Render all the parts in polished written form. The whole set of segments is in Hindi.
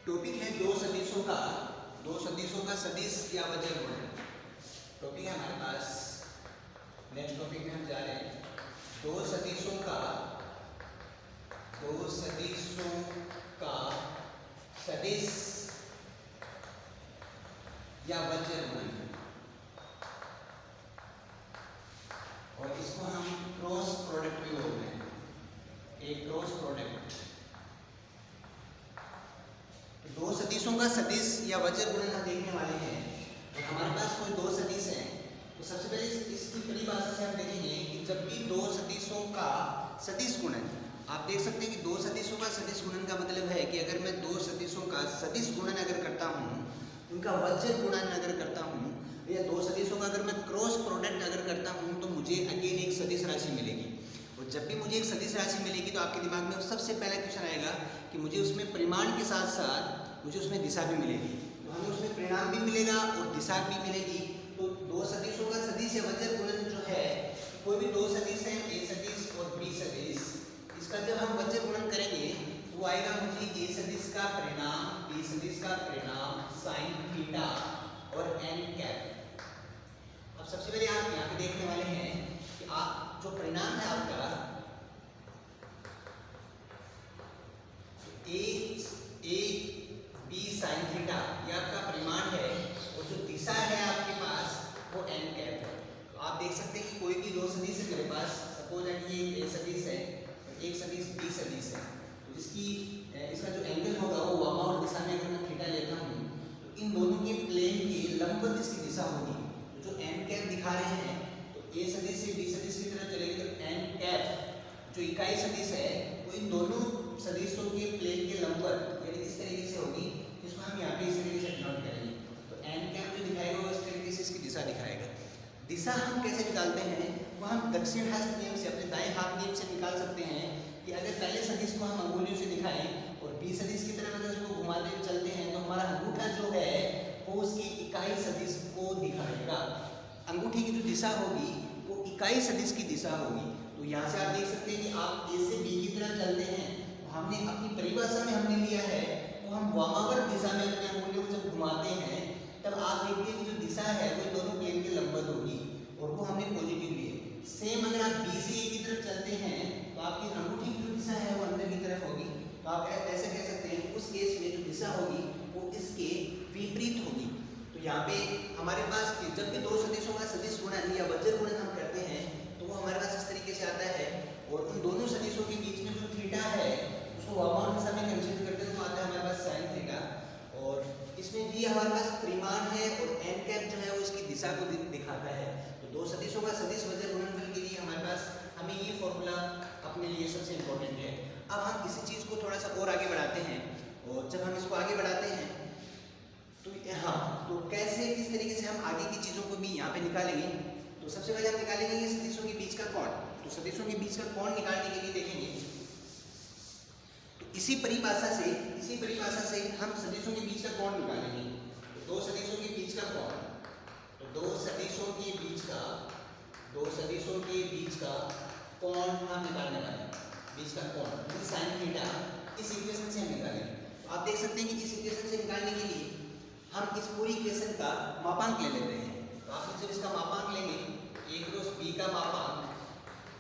टॉपिक है दो सदिशों का सदिश या वजन गुणन। टॉपिक है हमारे पास, नेक्स्ट टॉपिक में हम जा रहे हैं दो सदिशों का सदिश या वजन गुणन, और इसको हम क्रॉस प्रोडक्ट भी बोलते हैं, एक क्रॉस प्रोडक्ट। दो सदिशों का सदिश या वजन गुणन हम देखने वाले हैं। और हमारे पास कोई दो सदिश हैं, तो सबसे पहले इसकी परिभाषा से हम देखेंगे कि जब भी दो सदिशों का सदिश गुणन, आप देख सकते हैं कि दो सदिशों का सदिश गुणन का मतलब है कि अगर मैं दो सदिशों का सदिश गुणन अगर करता हूँ, उनका वजन गुणन अगर करता हूँ, या दो सदिशों का अगर मैं क्रॉस प्रोडक्ट अगर करता हूँ, तो मुझे अगेन एक सदिश राशि मिलेगी। और जब भी मुझे एक सदिश राशि मिलेगी तो आपके दिमाग में सबसे पहला क्वेश्चन आएगा कि मुझे उसमें परिमाण के साथ साथ मुझे उसमें दिशा भी मिलेगी। तो हमें उसमें परिणाम भी मिलेगा और दिशा भी मिलेगी। तो दो सदिशों का सदिश या वजन गुणन जो है, कोई भी दो सदिश है, ए सदिश और बी सदिश, इसका जब हम वजन गुणन करेंगे तो आएगा मुझे ए सदिश का परिणाम, बी सदिश का परिणाम साइन थीटा और एन कैप। अब सबसे पहले आप यहाँ पे देखने वाले हैं कि आप जो परिणाम है आपका ए बी साइन थीटा, ये आपका परिमाण है, और जो दिशा है आपके पास वो एन कैप है। तो आप देख सकते हैं कि कोई भी दो सदिश है मेरे पास, सपोज दैट ये ए सदिश है और एक सदिश बी सदिश है, तो इसका जो एंगल होगा वो वामावर्त दिशा में अगर मैं थीटा लेता हूँ, तो इन दोनों के प्लेन के लंबवत इसकी दिशा होगी। तो जो एन कैप दिखा रहे हैं, तो ए सदिश से बी सदिश की तरफ चलेगी तो एन कैप जो इकाई सदिश है वो इन दोनों सदिशों के प्लेन के लंबवत यानी इस तरीके से होगी, जिसको हम यहाँ पे इस तरीके से डिनोट करेंगे। तो एन कैप जो दिखाएगा वो इस तरीके से इसकी दिशा दिखाएगा। दिशा हम कैसे निकालते हैं, वो हम दक्षिण हस्त नियम से, अपने दाएं हाथ नियम से निकाल सकते हैं कि अगर पहले सदिश को हम अंगुलियों से दिखाएं और बी सदिश की तरफ अगर उसको घुमाते हुए चलते हैं, तो हमारा अंगूठा जो है वो उसकी इकाई सदिश को दिखाएगा। अंगूठी की जो दिशा होगी वो इकाई सदिश की दिशा होगी। तो यहाँ से आप देख सकते हैं कि आप ए से बी की तरफ चलते हैं, तो हमने अपनी परिभाषा में हमने लिया है तो हम वामावर्त दिशा में अपने अंगुलियों को जब घुमाते हैं तब आप देखिए कि जो दिशा है वो दोनों प्लेन के लंबवत होगी, और वो हमने पॉजिटिव ली है। सेम अगर आप बी से ए की तरफ चलते हैं तो आपकी अंगूठी की जो दिशा है वो अंदर की तरफ होगी। तो आप ऐसे कह सकते हैं कि उस केस में जो दिशा होगी वो इसके विपरीत होगी। तो यहाँ पे हमारे पास जब भी दो सदिशों का सदिश गुणन या वजन गुणन हम करते हैं तो वो हमारे पास इस तरीके से आता है, और उन दोनों सदिशों के बीच में जो थीटा है उसको वामावर्त दिशा में कंसीडर करते हैं तो आता है हमारे पास साइन थीटा। और इसमें भी हमारे पास परिमाण है और एन कैप जो है वो इसकी दिशा को दिखाता है। तो दो सदिशों का सदिश वजन गुणनफल के लिए हमारे पास हमें ये फॉर्मूला अपने लिए सबसे इम्पोर्टेंट है। अब हम किसी चीज़ को थोड़ा सा और आगे बढ़ाते हैं, और जब हम इसको आगे बढ़ाते हैं तो हाँ, तो कैसे किस तरीके से हम आगे की चीज़ों को भी यहाँ पे निकालेंगे। तो सबसे पहले हम निकालेंगे ये सदिशों के बीच का कोण। तो सदिशों के बीच का कोण निकालने के लिए देखेंगे तो इसी परिभाषा से हम सदिशों के बीच का कोण निकालेंगे। तो दो सदिशों के बीच का कोण, तो दो सदिशों के बीच का कोण हम निकालने वाले हैं। बीच का कोण साइन थीटा इस इक्वेशन से हम निकालेंगे। तो आप देख सकते हैं कि इस इक्वेशन से निकालने के लिए हम इस पूरी इक्वेशन का मापांक ले लेते हैं। तो आप जब इसका मापांक लेंगे, ए क्रॉस बी का मापांक,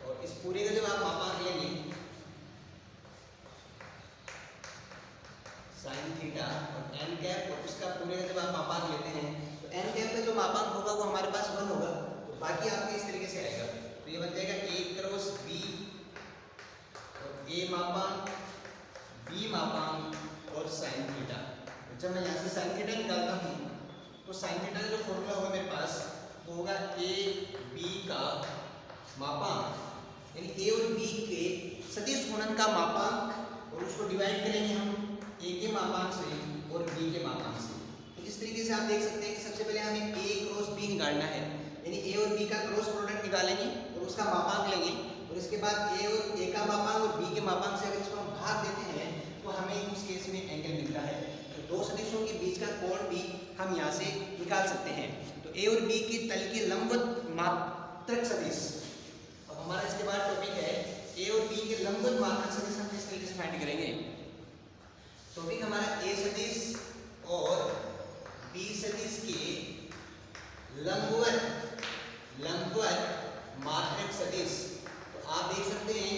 और इस पूरे का जब आप मापांक लेंगे साइन थीटा और एन कैप, और इसका पूरे का जब आप मापांक लेते हैं तो एन कैप का जो मापांक होगा वो हमारे पास 1 होगा। तो बाकी आपके इस तरीके से आएगा। तो ये बन जाएगा ए क्रॉस बी, और ए मापांक बी मापांक और साइन थीटा। जब मैं यहाँ से साइन थीटा निकालता हूँ तो साइन थीटा का जो फॉर्मूला होगा मेरे पास वो होगा ए बी का मापांक, यानी ए और बी के सदिश गुणन का मापांक, और उसको डिवाइड करेंगे हम ए के मापांक से और बी के मापांक से। तो इस तरीके से आप देख सकते हैं कि सबसे पहले हमें ए क्रॉस बी निकालना है, यानी ए और बी का क्रॉस प्रोडक्ट निकालेंगे और उसका मापांक लेंगे, और इसके बाद ए का मापांक और बी के मापांक से अगर इसको हम भाग देते हैं तो हमें उस केस में एंगल मिलता है। तो दो सदिशों के बीच का कोण भी हम यहाँ से निकाल सकते हैं। तो ए और बी के तल के लंबवत मात्रक सदिश। अब हमारा इसके बाद टॉपिक है ए और बी के लंबवत मात्रक सदिश हम किस तरीके से फाइंड करेंगे। टॉपिक हमारा ए सदिश सदिश के लंबवत मात्रक सदिश। तो आप देख सकते हैं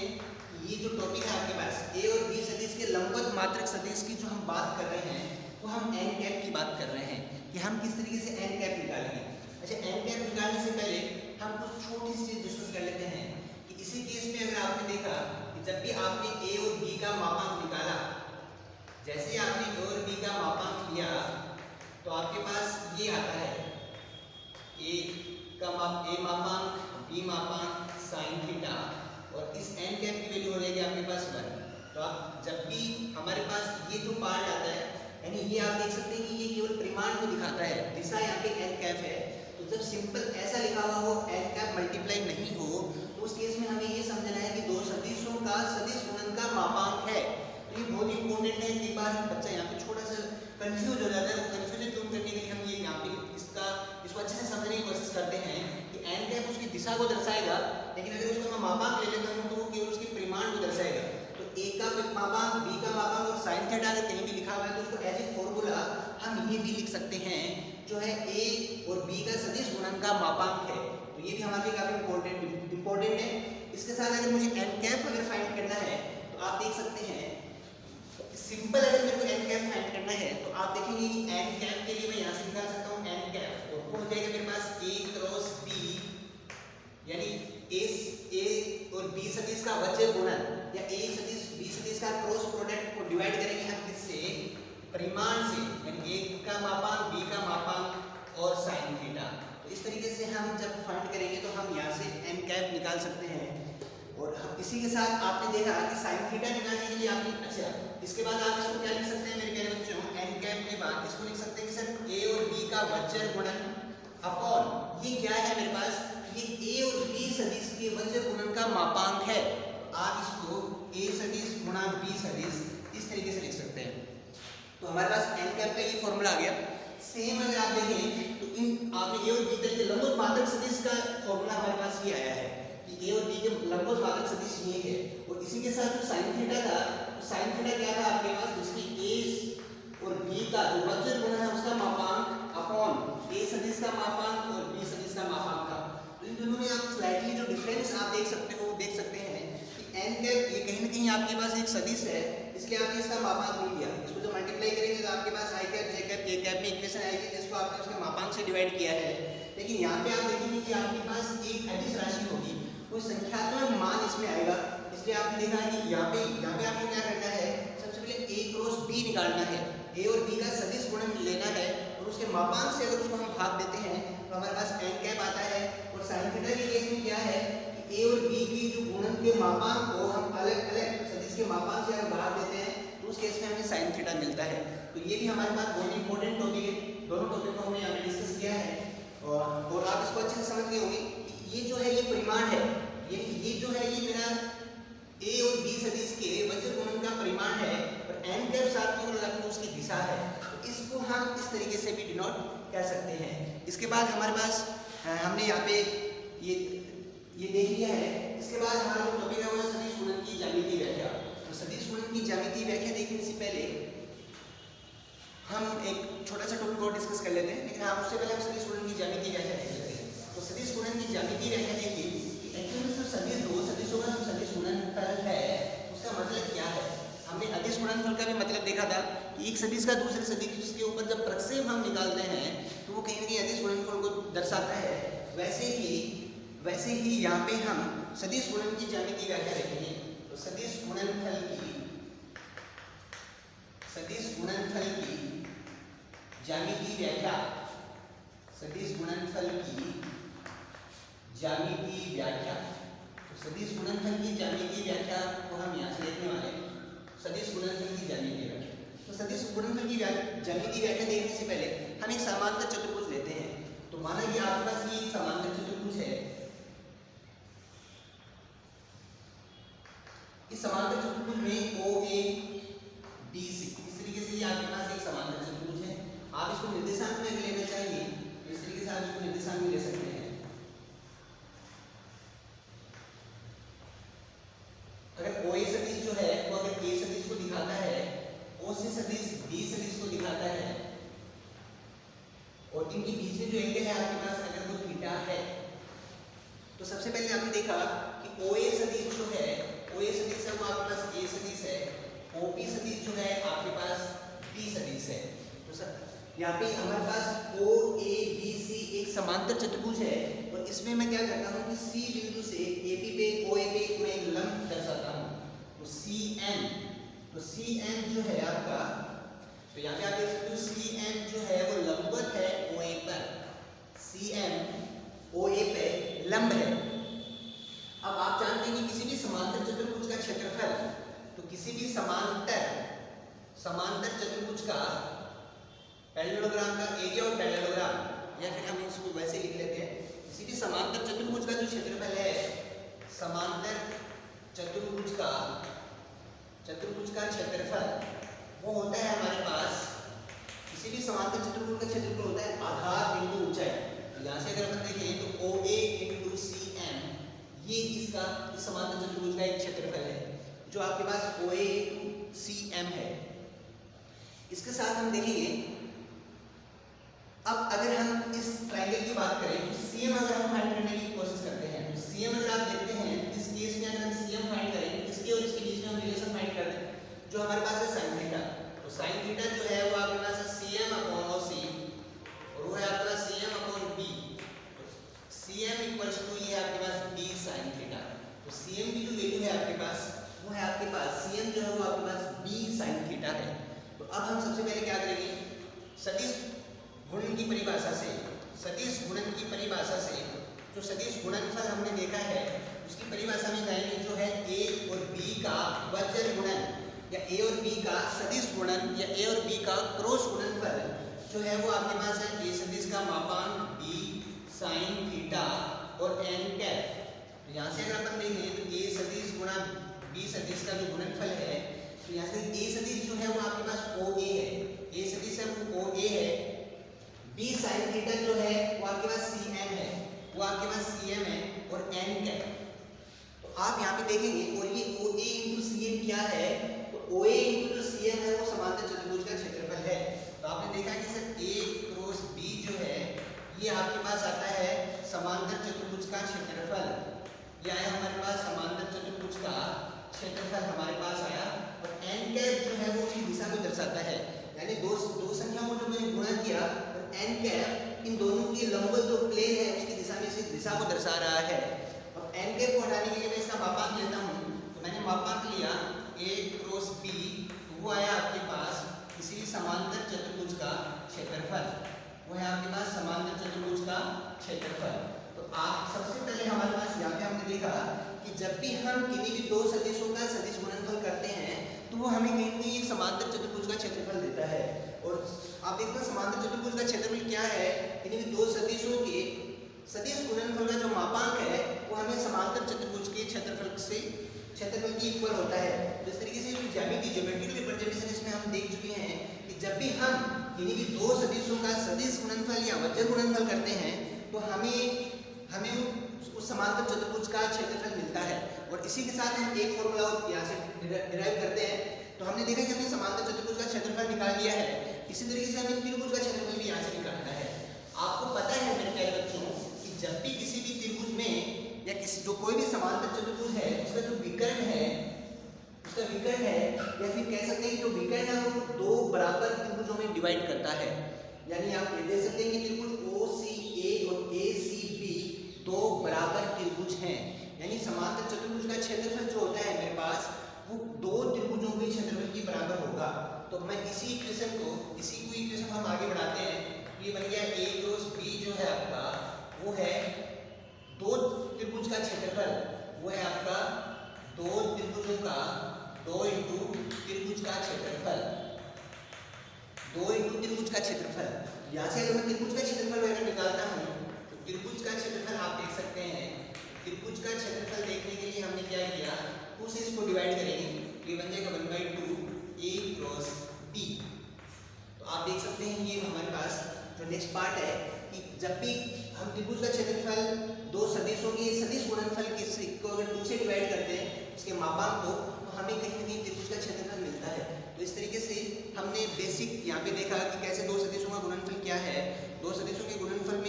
ये जो टॉपिक है आपके पास ए और बी सदिश के लंबवत मात्रक सदिश की जो हम बात कर रहे हैं तो हम एन कैप की बात कर रहे हैं कि हम किस तरीके से एन कैप निकालेंगे। अच्छा, एन कैप निकालने से पहले हम कुछ छोटी सी चीज डिस्कस कर लेते हैं कि इसी केस में अगर आपने देखा कि जब भी आपने ए और बी का मापांक निकाला, जैसे ही आपने ए और बी का मापांक लिया तो आपके पास ये आता है ए मापांक बी मापांक साइन थीटा और इस एन कैप की वैल्यू हो जाएगी आपके पास 1। तो आप जब भी हमारे पास ये जो पार्ट आता है यानी ये आप देख सकते हैं कि ये केवल परिमाण को दिखाता है, दिशा यहाँ पे एन कैप है। तो जब सिंपल ऐसा लिखा हुआ हो एन कैप मल्टीप्लाई नहीं हो तो उस केस में हमें ये समझना है कि दो सदिशों का सदिश गुणन का मापांक है। तो ये बहुत इंपॉर्टेंट है। एक बार बच्चा यहाँ पे थोड़ा सा कंफ्यूज हो जाता है, वो कंफ्यूजन दूर करने के लिए हम ये यहाँ पे इसको अच्छे से समझने की कोशिश करते हैं कि एन कैप उसकी दिशा को दर्शाएगा, लेकिन अगर उसका मैं मापांक ले लेता हूँ तो वो केवल उसके परिमाण को दर्शाएगा। तो ए का मापांक बी का मापांक और साइन थीटा अगर कहीं भी लिखा हुआ है तो उसको एज ए फॉर्मूला हम ये भी लिख सकते हैं जो है ए और बी का सदिश गुणन का मापांक है। तो ये भी हमारे लिए काफी इंपॉर्टेंट है। इसके साथ अगर मुझे एन कैप अगर फाइंड करना है तो आप देख सकते हैं सिंपल, अगर मेरे को एन कैप फाइंड करना है तो आप देखेंगे कि एन कैप के लिए मैं यहाँ से निकाल सकता हूँ एन कैप और हो जाएगा मेरे पास ए क्रॉस बी यानी ए और बी सदिश का वजन गुणन या ए सदिश बी सदिश का क्रॉस प्रोडक्ट को डिवाइड करेंगे हम किससे, परिमाण से, यानी ए का मापांक बी का मापांक और साइन थीटा। तो इस तरीके से हम जब फाइंड करेंगे तो हम यहाँ से एन कैप निकाल सकते हैं। और इसी के साथ आपने देखा कि साइन थीटा निकालने के लिए आपने अच्छा इसके बाद आप इसको क्या लिख सकते हैं मेरे प्यारे बच्चों, एन कैप के बाद इसको लिख सकते हैं कि सर ए और बी का वजन गुणन अपॉन ये क्या है मेरे पास, ये ए और बी सदिश के वजन गुणन का मापांक है। आप इसको ए सदिश गुणा बी सदिश इस तरीके से लिख सकते हैं। तो हमारे पास एन कैप का ये फॉर्मूला आ गया। सेम अगर आप देखें तो इन आपने ए और बी के लंबवत मात्रक सदिश का फॉर्मूला हमारे पास ये आया है कि ए और बी के लंबवत मात्रक सदिश ये है। और इसी के साथ जो साइन थीटा था, साइन थीटा क्या था आपके पास, जिसकी ए और बी का जो वजन गुणन है उसका मापांक अपॉन ए सदिश का मापांक और बी सदिश का मापांक था। तो इन दोनों में आप स्लाइटली जो डिफरेंस आप देख सकते हो वो देख सकते हैं कि एन कैप ये कहीं ना कहीं आपके पास एक सदिश है, इसलिए आपने इसका मापांक नहीं दिया। इसको जब मल्टीप्लाई करेंगे तो आपके पास आई कैप जे कैप के कैप में इक्वेशन आएगी जिसको आपने उसके मापांक से डिवाइड किया है। लेकिन यहाँ पे आप देखेंगे कि आपके पास एक अदिश राशि होगी, कोई संख्यात्मक मान इसमें आएगा। इसलिए आपने देखा है कि यहाँ पे आपको क्या करना है, सबसे पहले ए क्रॉस बी निकालना है, ए और बी का सदिश गुणन लेना है और उसके मापांक से अगर उसको हम भाग देते हैं तो हमारे पास एन कैप आता है। और साइन थीटा के केस में क्या है कि ए और बी की जो गुणन के मापांक को हम अलग अलग सदिश के मापांक से अगर भाग देते हैं तो उस केस में हमें साइन थीटा मिलता है। तो ये भी हमारे पास बहुत इंपॉर्टेंट टॉपिक है। दोनों टॉपिक को हमने यहाँ पे डिस्कस किया है और आप इसको अच्छे से समझ गए होंगे। ये जो है ये परिमाण है, ये जो है ये मेरा ए और बी सदिश के वजन गुणन का परिमाण है और एन कैप साथ में लगाकर उसकी दिशा है। तो इसको हम इस तरीके से भी डिनोट कर सकते हैं। इसके बाद हमारे पास हमने यहाँ पे ये देख लिया है। इसके बाद हमारा जो टॉपिक है वो है सदिश गुणन की ज्यामितीय व्याख्या। तो सदिश गुणन की ज्यामितीय व्याख्या देखने से पहले हम एक छोटा सा टॉपिक और डिस्कस कर लेते हैं, लेकिन हाँ उससे पहले हम सदिश गुणन की ज्यामितीय व्याख्या देख लेते हैं। तो सदिश गुणन की ज्यामितीय व्याख्या देखिए कि एक्चुअली जो सदिश दो सदिशों का जो सदिश गुणनफल है उसका मतलब क्या है। हमने अदिश गुणनफल का भी मतलब देखा था कि एक सदिश का दूसरे सदिश के ऊपर जब प्रक्षेप हम निकालते हैं तो वो कहीं ना कहीं अदिश गुणनफल को दर्शाता है। वैसे ही यहाँ पे हम सदिश गुणन की ज्यामितीय व्याख्या देखेंगे। तो सदिश गुणनफल की ज्यामितीय व्याख्या, सदिश गुणनफल की ज्यामितीय व्याख्या। तो सदिश गुणनफल की ज्यामितीय व्याख्या को हम यहाँ से देखने वाले हैं। सदिश गुणनफल की ज्यामितीय व्याख्या, तो सदिश गुणनफल की ज्यामितीय व्याख्या देखने से पहले हम एक समांतर चतुर्भुज लेते हैं। तो माना कि आपके पास ये समांतर चतुर्भुज है, इस समांतर चतुर्भुज में ओ ए बी सी इस तरीके से आपके पास एक समांतर चतुर्भुज है। आप इसको निर्देशांक में लेना चाहिए तो इस तरीके से आप इसको निर्देशांक में ले सकते हैं। अगर ओ ए सदिश जो है वो अगर ए सदिश को दिखाता है, ओ सी सदिश बी सदिश को दिखाता है, जो एंगल है आपके पास अगर वो थीटा है, तो सबसे पहले आपने देखा कि OA सदिश जो है, OA सदिश है वो आपके पास A सदिश है, OP सदिश जो है आपके पास B सदिश है। तो सर यहाँ पे हमारे पास OABC एक समांतर चतुर्भुज है और इसमें मैं क्या करता हूँ कि C बिंदु से AP पे OA पे मैं एक लंब दर्शाता हूँ, तो CM जो है आपका, तो यहाँ पे आप देख सकते हो CM जो है वो लंबवत है OA पर, CM OA पे लंब है। अब आप जानते हैं कि किसी भी समांतर चतुर्भुज का क्षेत्रफल, तो किसी भी समांतर चतुर्भुज का पैरेललोग्राम का एरिया और पैरेललोग्राम, या फिर हम इसको वैसे लिख लेते हैं, किसी भी समांतर चतुर्भुज का जो क्षेत्रफल है, समांतर चतुर्भुज का क्षेत्रफल वो होता है हमारे पास, किसी भी समांतर चतुर्भुज का क्षेत्रफल होता है आधार इंटू ऊंचाई। तो यहाँ से अगर अपन देखें तो OA इंटू CM ये इसका इस समांतर चतुर्भुज का एक क्षेत्रफल है जो आपके पास OA इंटू CM है। इसके साथ हम देखेंगे, अब अगर हम इस ट्रायंगल की बात करें तो CM अगर हम फाइंड करने की कोशिश करते हैं, तो CM अगर आप देखते हैं इस केस में अगर हम CM फाइंड करें, इसके और इसके बीच में हम रिलेशन फाइंड कर दें जो हमारे पास है sin थीटा। तो sin थीटा जो है वो आपके पास है CM अपॉन OC और वो है आपका CM upon B। CM equals to ये आपके पास B sin थीटा। तो CM की जो वैल्यू है आपके पास वो है आपके पास CM जो है वो आपके पास B sin थीटा है। तो अब हम सबसे पहले क्या करेंगे, सदिश गुणन की परिभाषा से, जो सदिश गुणनफल हमने देखा है उसकी परिभाषा में जाएंगे, जो है A और B का वज्र गुणन या A और B का सदिश गुणन या A और B का क्रॉस गुणनफल जो है वो आपके पास है A सदिश का मापांक B sin थीटा और n कैप। तो यहाँ से अगर अपन देखें तो A सदिश गुणा B सदिश का जो गुणनफल है, तो यहाँ से A सदिश जो है वो आपके पास OA है, A सदिश है वो OA है, B sin थीटा जो है वो आपके पास CM है, वो आपके पास CM है और n कैप। तो आप यहाँ पे देखेंगे और ये OA इंटू CM क्या है, तो OA इंटू जो CM है वो समांतर चतुर्भुज का क्षेत्रफल है। तो आपने देखा कि सर A क्रॉस B जो है ये आपके पास आता है समांतर चतुर्भुज का क्षेत्रफल, ये आया हमारे पास समांतर चतुर्भुज का क्षेत्रफल हमारे पास आया, और n कैप जो है वो उसी दिशा को दर्शाता है, यानी दो संख्याओं को जो मैंने गुणा किया और n कैप इन दोनों की लंबवत जो प्लेन है उसकी दिशा में इसी दिशा को दर्शा रहा है। अब n कैप को हटाने के लिए मैं इसका मापांक लेता हूँ, तो मैंने मापांक लिया A क्रॉस B, वो आया आपके पास किसी भी समांतर चतुर्भुज का क्षेत्रफल, वो है आपके पास समांतर चतुर्भुज का क्षेत्रफल। तो आप सबसे पहले हमारे पास यहाँ पे हमने देखा कि जब भी हम किन्हीं भी दो सदिशों का सदिश गुणनफल करते हैं तो वो हमें कहीं ना कहीं एक समांतर चतुर्भुज का क्षेत्रफल देता है। और आप देखते हैं समांतर चतुर्भुज का क्षेत्रफल क्या है, किन्हीं भी दो सदिशों के सदिश गुणनफल का जो मापांक है वो हमें समांतर चतुर्भुज के क्षेत्रफल की इक्वल होता है। तो इस तरीके से ज्योमेट्रिकल रिप्रेजेंटेशन इसमें हम देख चुके हैं कि जब भी हम किन्हीं भी दो सदिशों का सदिश गुणनफल या वज्र गुणनफल करते हैं तो हमें उस समांतर चतुर्भुज का क्षेत्रफल मिलता है। और इसी के साथ हम एक फॉर्मूला यहाँ से डिराइव करते हैं। तो हमने देखा कि हमने समांतर चतुर्भुज का क्षेत्रफल निकाल लिया है, इसी तरीके से हमें त्रिभुज का क्षेत्रफल भी यहाँ से निकालना है। आपको पता है मेरे प्यारे बच्चों कि जब भी किसी भी त्रिभुज में या किसी जो कोई भी समांतर चतुर्भुज है उसका जो विकर्ण है या फिर कह सकते हैं कि जो विकर्ण है वो दो बराबर त्रिभुजों में डिवाइड करता है। यानी आप ये देख सकते हैं कि त्रिभुज OCA और ACB दो बराबर त्रिभुज हैं, यानी समांतर चतुर्भुज का क्षेत्रफल जो होता है मेरे पास वो दो त्रिभुजों के क्षेत्रफल के बराबर होगा। तो मैं इसी इक्वेशन हम आगे बढ़ाते हैं। ये बन गया A क्रॉस B जो है आपका वो है दो त्रिभुज का क्षेत्रफल, वो है आपका दो त्रिभुजों का दो इंटू त्रिभुज का क्षेत्रफल। यहाँ से अगर मैं त्रिभुज का क्षेत्रफल वगैरह निकालता हूँ तो त्रिभुज का क्षेत्रफल आप देख सकते हैं। त्रिभुज का क्षेत्रफल देखने के लिए हमने क्या किया, उसे इसको डिवाइड करेंगे, ये बन जाएगा 1/2 A क्रॉस B। तो आप देख सकते हैं ये हमारे पास जो नेक्स्ट पार्ट है कि जब भी हम त्रिभुज का क्षेत्रफल दो सदिशों के सदिश गुणनफल को अगर 2 से डिवाइड करते हैं उसके मापांक को, तो हमें कहीं ना कहीं त्रिभुज का क्षेत्रफल मिलता है। तो इस तरीके से हमने बेसिक यहाँ पे देखा कि कैसे दो सदिशों का गुणनफल क्या है। दो सदिशों के गुणनफल में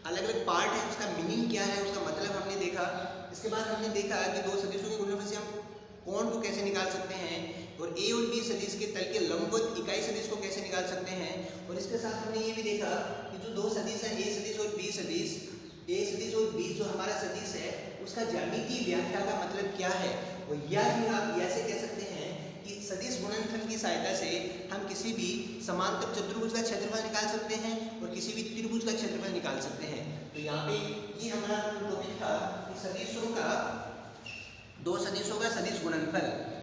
अलग अलग पार्ट है, उसका मीनिंग क्या है, उसका मतलब हमने देखा। इसके बाद हमने देखा कि दो सदिशों के गुणनफल से हम कोण को कैसे निकाल सकते हैं और ए और बी सदिश के तल के लंबवत इकाई सदिश को कैसे निकाल सकते हैं। और इसके साथ हमने ये भी देखा कि जो दो सदिश हैं ए सदिश और बी सदिश, ए सदिश और बी जो हमारा सदिश है उसका ज्यामितीय व्याख्या का मतलब क्या है। और या फिर आप ऐसे कह सकते हैं कि सदिश गुणनफल की सहायता से हम किसी भी समांतर चतुर्भुज का क्षेत्रफल निकाल सकते हैं और किसी भी त्रिभुज का क्षेत्रफल निकाल सकते हैं। तो यहाँ पे ये हमारा टॉपिक था कि सदिशों का, दो सदिशों का सदिश गुणनफल।